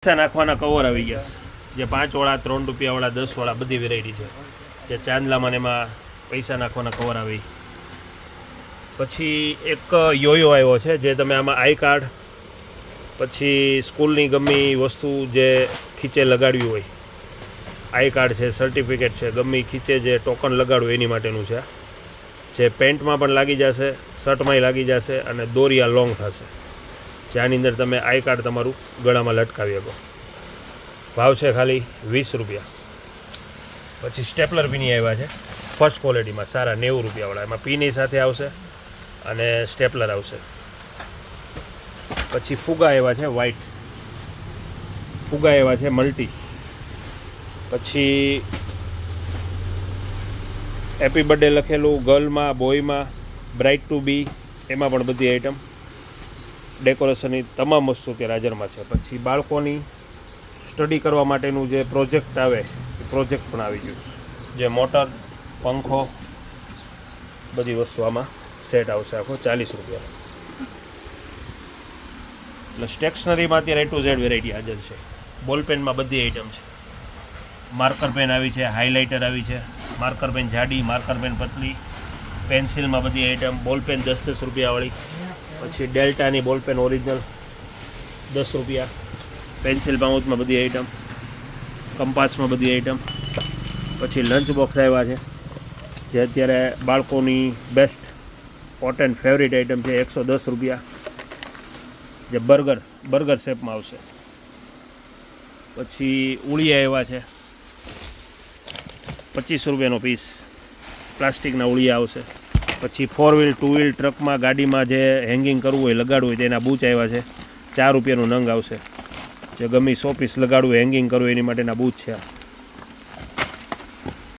પૈસા નાખવાના કવર આવી ગયા જે 5 વાળા 3 રૂપિયા વાળા 10 વાળા બધી વેરાયટી છે જે ચાંદલામાં એમાં પૈસા નાખવાના કવર આવી. પછી એક યોયો આવ્યો છે જે તમે આમાં આઈ કાર્ડ પછી સ્કૂલની ગમે વસ્તુ જે ખીચે લગાડવી હોય આઈ કાર્ડ છે સર્ટિફિકેટ છે ગમે ખીચે જે ટોકન લગાડવું એની માટેનું છે જે પેન્ટમાં પણ લાગી જશે શર્ટમાંય લાગી જશે અને દોરિયા લોંગ થશે જેની અંદર તમે આઈ કાર્ડ તમારું ગળામાં લટકાવી શકો. ભાવ છે ખાલી 20 રૂપિયા. પછી સ્ટેપલર પીની આવ્યા છે ફર્સ્ટ ક્વોલિટીમાં સારા 90 રૂપિયાવાળા એમાં પીની સાથે આવશે અને સ્ટેપલર આવશે. પછી ફુગા એવા છે વ્હાઇટ ફુગા એવા છે મલ્ટી. પછી હેપી બર્થડે લખેલું ગર્લમાં બોયમાં બ્રાઇટ ટુ બી એમાં પણ બધી આઈટમ ડેકોરેશનની તમામ વસ્તુ અત્યારે હાજરમાં છે. પછી બાળકોની સ્ટડી કરવા માટેનું જે પ્રોજેક્ટ આવે એ પ્રોજેક્ટ પણ આવી ગયું જે મોટર પંખો બધી વસ્તુ આમાં સેટ આવશે આખો 40 રૂપિયા. એટલે સ્ટેશનરીમાં અત્યારે A to Z વેરાયટી હાજર છે. બોલપેનમાં બધી આઈટમ છે. માર્કર પેન આવી છે હાઇલાઇટર આવી છે માર્કર પેન જાડી માર્કર પેન પતલી પેન્સિલમાં બધી આઈટમ બોલપેન 10-10 રૂપિયાવાળી. પછી ડેલ્ટાની બોલપેન ઓરિજિનલ 10 રૂપિયા. પેન્સિલ પાઉચમાં બધી આઈટમ કંપાસમાં બધી આઈટમ. પછી લંચ બોક્સ આવ્યા છે જે અત્યારે બાળકોની best hot and favourite item છે 110 રૂપિયા જે બર્ગર શેપમાં આવશે. પછી ઉળિયા એવા છે 25 રૂપિયાનો પીસ પ્લાસ્ટિકના ઉળિયા આવશે. પછી 4 વ્હીલ 2 વ્હીલ ટ્રકમાં ગાડીમાં જે હેંગિંગ કરવું હોય લગાડવું હોય તેના બૂચ આવ્યા છે 4 રૂપિયાનું નંગ આવશે જે ગમે 100 પીસ લગાડવું હેંગિંગ કરવું એની માટેના બૂચ છે.